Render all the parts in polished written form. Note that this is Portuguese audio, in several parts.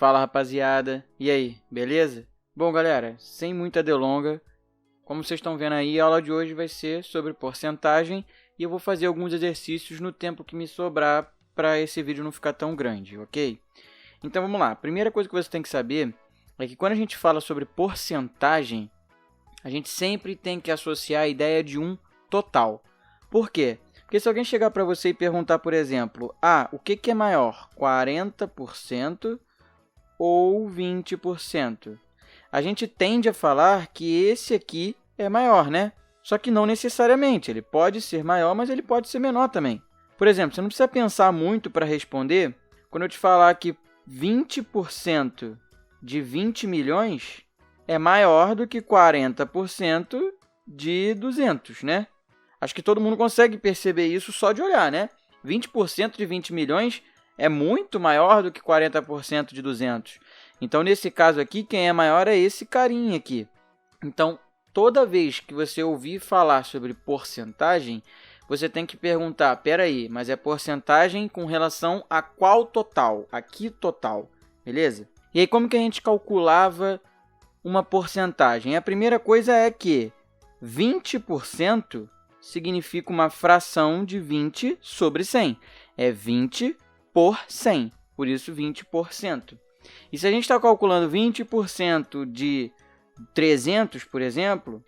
Fala, rapaziada. E aí, beleza? Bom, galera, sem muita delonga, como vocês estão vendo aí, a aula de hoje vai ser sobre porcentagem e eu vou fazer alguns exercícios no tempo que me sobrar para esse vídeo não ficar tão grande, ok? Então vamos lá. A primeira coisa que você tem que saber é que quando a gente fala sobre porcentagem, a gente sempre tem que associar a ideia de um total. Por quê? Porque se alguém chegar para você e perguntar, por exemplo, o que é maior, 40% ou 20%? A gente tende a falar que esse aqui é maior, né? Só que não necessariamente. Ele pode ser maior, mas ele pode ser menor também. Por exemplo, você não precisa pensar muito para responder. Quando eu te falar que 20% de 20 milhões é maior do que 40% de 200, né? Acho que todo mundo consegue perceber isso só de olhar, né? 20% de 20 milhões é muito maior do que 40% de 200. Então, nesse caso aqui, quem é maior é esse carinha aqui. Então, toda vez que você ouvir falar sobre porcentagem, você tem que perguntar, peraí, mas é porcentagem com relação a qual total? A que total? Beleza? E aí, como que a gente calculava uma porcentagem? A primeira coisa é que 20% significa uma fração de 20 sobre 100. É 20 por 100, por isso 20%. E se a gente está calculando 20% de 300, por exemplo,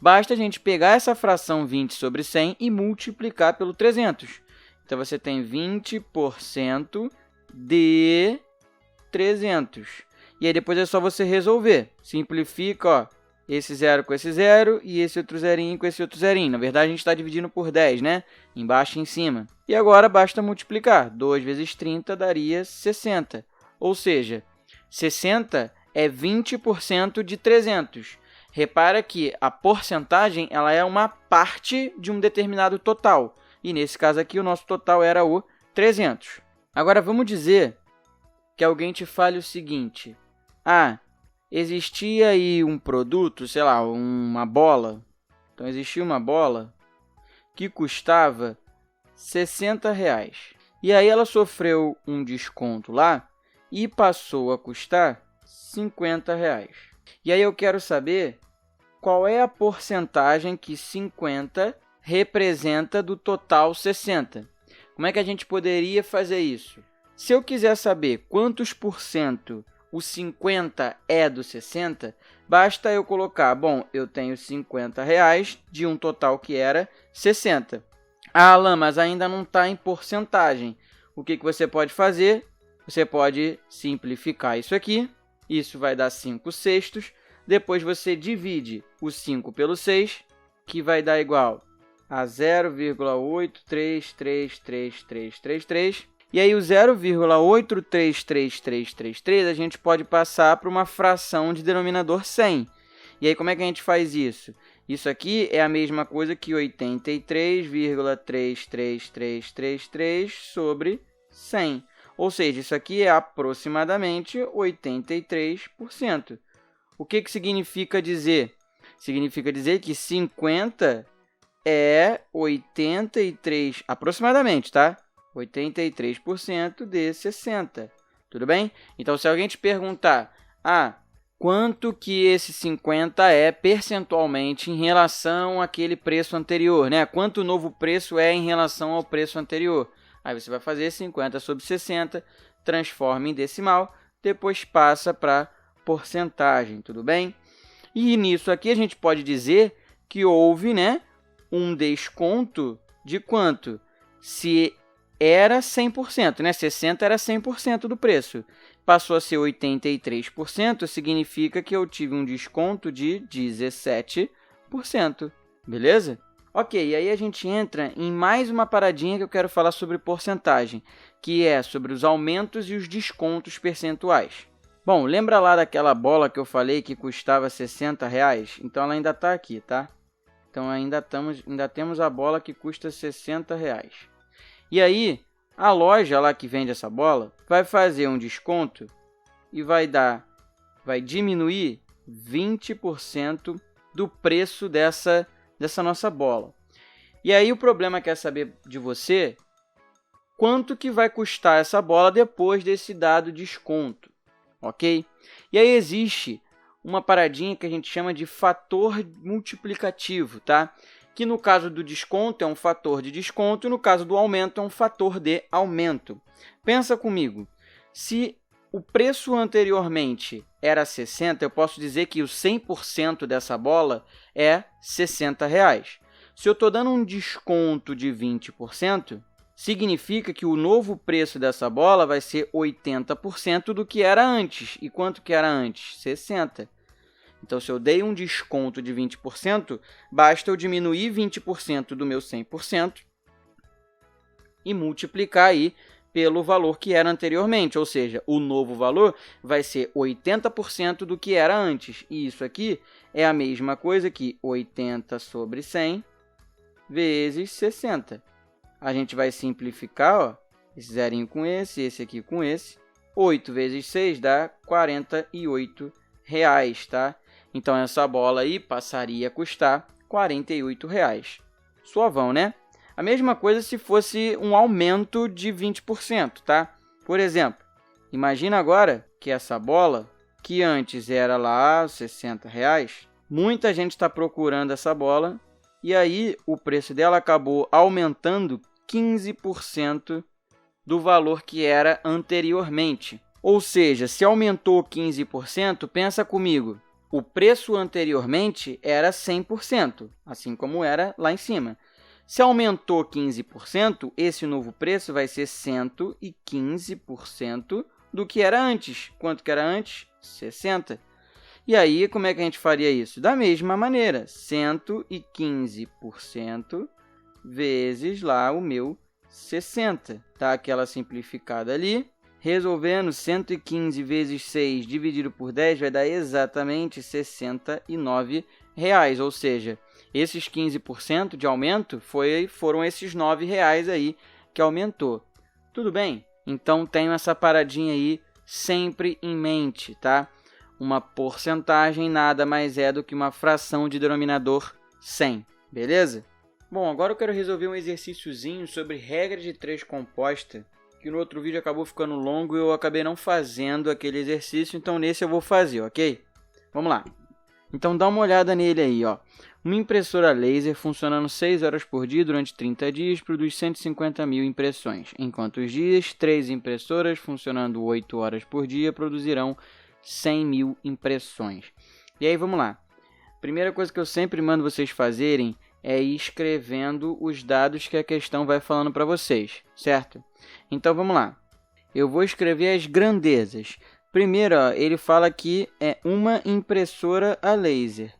basta a gente pegar essa fração 20 sobre 100 e multiplicar pelo 300. Então, você tem 20% de 300. E aí, depois é só você resolver. Simplifica, ó, esse zero com esse zero e esse outro zerinho com esse outro zerinho. Na verdade, a gente está dividindo por 10, né? Embaixo e em cima. E agora, basta multiplicar. 2 vezes 30 daria 60. Ou seja, 60 é 20% de 300. Repara que a porcentagem ela é uma parte de um determinado total. E nesse caso aqui, o nosso total era o 300. Agora, vamos dizer que alguém te fale o seguinte. Existia aí um produto, sei lá, uma bola. Então, existia uma bola que custava R$60. E aí, ela sofreu um desconto lá e passou a custar R$50. E aí, eu quero saber qual é a porcentagem que 50 representa do total 60. Como é que a gente poderia fazer isso? Se eu quiser saber quantos por cento o 50 é do 60, basta eu colocar, eu tenho R$50 de um total que era 60. Alan, mas ainda não está em porcentagem. O que você pode fazer? Você pode simplificar isso aqui. Isso vai dar 5/6. Depois você divide o 5 pelo 6, que vai dar igual a 0,833333. E aí, o 0,833333 a gente pode passar para uma fração de denominador 100. E aí, como é que a gente faz isso? Isso aqui é a mesma coisa que 83,33333 sobre 100. Ou seja, isso aqui é aproximadamente 83%. O que significa dizer? Significa dizer que 50 é 83, aproximadamente, tá? 83% de 60. Tudo bem? Então, se alguém te perguntar, quanto que esse 50 é percentualmente em relação àquele preço anterior, né? Quanto o novo preço é em relação ao preço anterior? Aí você vai fazer 50 sobre 60, transforma em decimal, depois passa para porcentagem, tudo bem? E nisso aqui a gente pode dizer que houve, né, um desconto de quanto? Se era 100%, né? 60 era 100% do preço. Passou a ser 83%, significa que eu tive um desconto de 17%. Beleza? Ok, e aí a gente entra em mais uma paradinha que eu quero falar sobre porcentagem, que é sobre os aumentos e os descontos percentuais. Bom, lembra lá daquela bola que eu falei que custava R$60? Então, ela ainda está aqui, tá? Então, ainda temos a bola que custa R$60. E aí, a loja lá que vende essa bola vai fazer um desconto e vai diminuir 20% do preço dessa nossa bola. E aí, o problema quer saber de você quanto que vai custar essa bola depois desse dado desconto. ok? E aí existe uma paradinha que a gente chama de fator multiplicativo, tá? Que no caso do desconto é um fator de desconto e no caso do aumento é um fator de aumento. Pensa comigo, se o preço anteriormente era 60, eu posso dizer que o 100% dessa bola é 60 reais. Se eu estou dando um desconto de 20%, significa que o novo preço dessa bola vai ser 80% do que era antes. E quanto que era antes? 60. Então, se eu dei um desconto de 20%, basta eu diminuir 20% do meu 100% e multiplicar aí pelo valor que era anteriormente. Ou seja, o novo valor vai ser 80% do que era antes. E isso aqui é a mesma coisa que 80 sobre 100 vezes 60. A gente vai simplificar, ó, esse zerinho com esse aqui com esse. 8 vezes 6 dá 48 reais, tá? Então, essa bola aí passaria a custar 48 reais. Suavão, né? A mesma coisa se fosse um aumento de 20%, tá? Por exemplo, imagina agora que essa bola, que antes era lá 60 reais, muita gente está procurando essa bola e aí o preço dela acabou aumentando 15% do valor que era anteriormente. Ou seja, se aumentou 15%, pensa comigo, o preço anteriormente era 100%, assim como era lá em cima. Se aumentou 15%, esse novo preço vai ser 115% do que era antes. Quanto que era antes? 60. E aí, como é que a gente faria isso? Da mesma maneira, 115% vezes lá o meu 60. Tá aquela simplificada ali. Resolvendo, 115 vezes 6 dividido por 10 vai dar exatamente R$ 69, ou seja, esses 15% de aumento foram esses R$ 9 aí que aumentou. Tudo bem? Então, tenho essa paradinha aí sempre em mente, tá? Uma porcentagem nada mais é do que uma fração de denominador 100, beleza? Bom, agora eu quero resolver um exercíciozinho sobre regra de 3 composta, que no outro vídeo acabou ficando longo e eu acabei não fazendo aquele exercício, então nesse eu vou fazer, ok? Vamos lá. Então dá uma olhada nele aí, ó. Uma impressora laser funcionando 6 horas por dia durante 30 dias produz 150 mil impressões. Em quantos dias? 3 impressoras funcionando 8 horas por dia produzirão 100 mil impressões. E aí, vamos lá. Primeira coisa que eu sempre mando vocês fazerem é ir escrevendo os dados que a questão vai falando para vocês, certo? Então, vamos lá. Eu vou escrever as grandezas. Primeiro, ó, ele fala que é uma impressora a laser.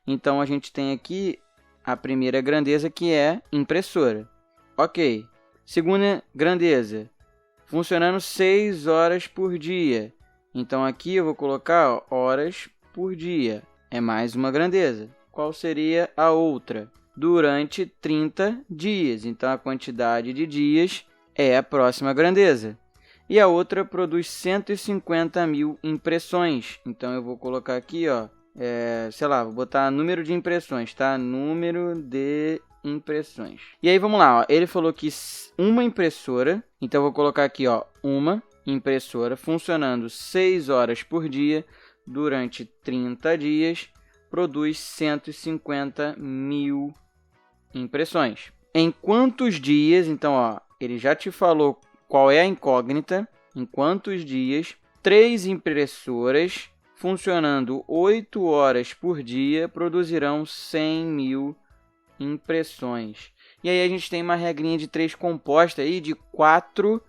Então, a gente tem aqui a primeira grandeza, que é impressora. Ok. Segunda grandeza, funcionando 6 horas por dia. Então, aqui eu vou colocar, ó, horas por dia. É mais uma grandeza. Qual seria a outra? Durante 30 dias. Então, a quantidade de dias é a próxima grandeza. E a outra produz 150 mil impressões. Então, eu vou colocar aqui, ó, sei lá, vou botar número de impressões, tá? Número de impressões. E aí, vamos lá, ó. Ele falou que uma impressora, então eu vou colocar aqui, ó, uma impressora funcionando 6 horas por dia durante 30 dias produz 150 mil impressões. Em quantos dias? Então, ó, ele já te falou qual é a incógnita. Em quantos dias 3 impressoras funcionando 8 horas por dia produzirão 100 mil impressões? E aí a gente tem uma regrinha de 3 composta aí de 4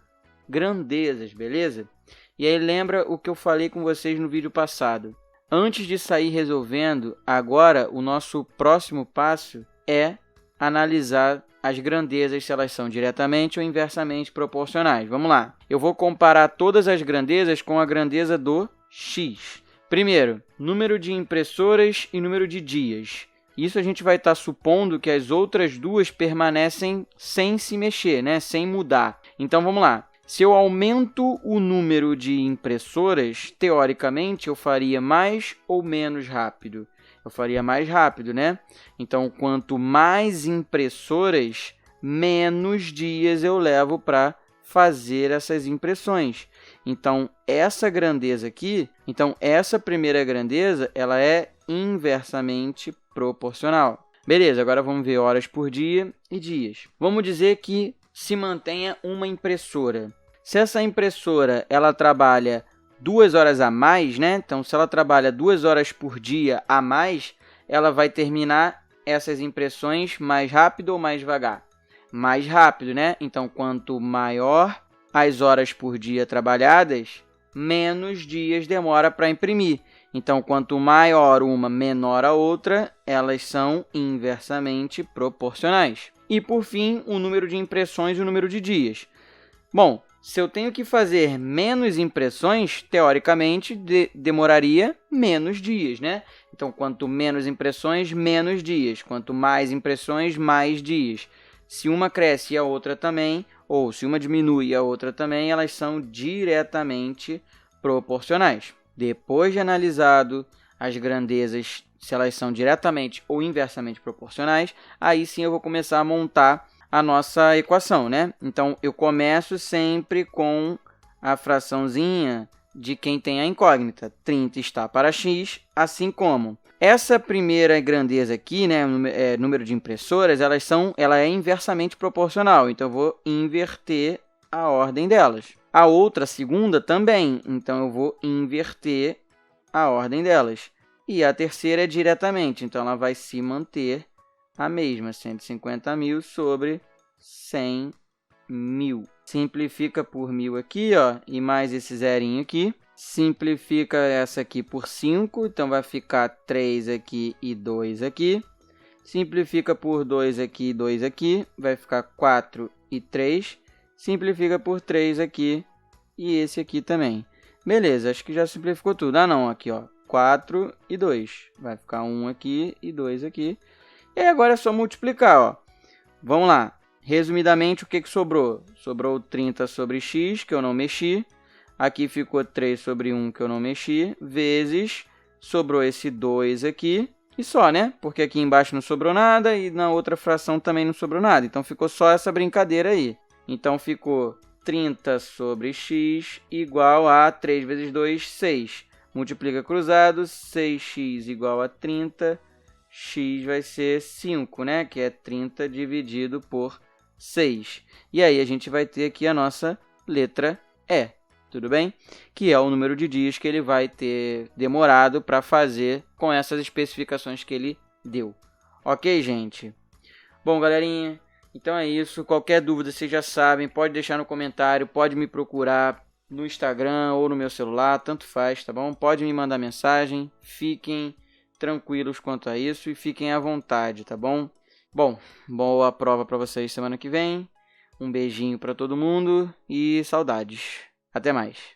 grandezas, beleza? E aí lembra o que eu falei com vocês no vídeo passado. Antes de sair resolvendo, agora o nosso próximo passo é analisar as grandezas, se elas são diretamente ou inversamente proporcionais. Vamos lá. Eu vou comparar todas as grandezas com a grandeza do x. Primeiro, número de impressoras e número de dias. Isso a gente vai estar supondo que as outras duas permanecem sem se mexer, né? Sem mudar. Então, vamos lá. Se eu aumento o número de impressoras, teoricamente, eu faria mais ou menos rápido? Eu faria mais rápido, né? Então, quanto mais impressoras, menos dias eu levo para fazer essas impressões. Então, essa grandeza aqui, essa primeira grandeza, ela é inversamente proporcional. Beleza, agora vamos ver horas por dia e dias. Vamos dizer que se mantenha uma impressora. Se essa impressora ela trabalha 2 horas a mais, né? Então, se ela trabalha 2 horas por dia a mais, ela vai terminar essas impressões mais rápido ou mais devagar? Mais rápido, né? Então, quanto maior as horas por dia trabalhadas, menos dias demora para imprimir. Então, quanto maior uma, menor a outra, elas são inversamente proporcionais. E, por fim, o número de impressões e o número de dias. Bom, se eu tenho que fazer menos impressões, teoricamente, demoraria menos dias, né? Então, quanto menos impressões, menos dias. Quanto mais impressões, mais dias. Se uma cresce e a outra também, ou se uma diminui e a outra também, elas são diretamente proporcionais. Depois de analisado as grandezas, se elas são diretamente ou inversamente proporcionais, aí sim eu vou começar a montar a nossa equação, né? Então, eu começo sempre com a fraçãozinha de quem tem a incógnita. 30 está para x, assim como essa primeira grandeza aqui, né, número de impressoras, ela é inversamente proporcional. Então, eu vou inverter a ordem delas. A outra, segunda, também. Então, eu vou inverter a ordem delas. E a terceira é diretamente. Então, ela vai se manter a mesma, 150.000 sobre 100.000. Simplifica por 1.000 aqui, ó, e mais esse zerinho aqui. Simplifica essa aqui por 5, então vai ficar 3 aqui e 2 aqui. Simplifica por 2 aqui e 2 aqui, vai ficar 4 e 3. Simplifica por 3 aqui e esse aqui também. Beleza, acho que já simplificou tudo. Ah, não, aqui, ó, 4 e 2. Vai ficar 1 aqui e 2 aqui. E agora é só multiplicar, ó. Vamos lá. Resumidamente, o que sobrou? Sobrou 30 sobre x, que eu não mexi. Aqui ficou 3 sobre 1, que eu não mexi, vezes, sobrou esse 2 aqui, e só, né? Porque aqui embaixo não sobrou nada e na outra fração também não sobrou nada. Então, ficou só essa brincadeira aí. Então, ficou 30 sobre x igual a 3 vezes 2, 6. Multiplica cruzado, 6x igual a 30, x vai ser 5, né? Que é 30 dividido por 6. E aí, a gente vai ter aqui a nossa letra E. Tudo bem? Que é o número de dias que ele vai ter demorado para fazer com essas especificações que ele deu. Ok, gente? Bom, galerinha, então é isso. Qualquer dúvida, vocês já sabem, pode deixar no comentário, pode me procurar no Instagram ou no meu celular, tanto faz, tá bom? Pode me mandar mensagem, fiquem tranquilos quanto a isso e fiquem à vontade, tá bom? Bom, boa prova para vocês semana que vem. Um beijinho para todo mundo e saudades. Até mais.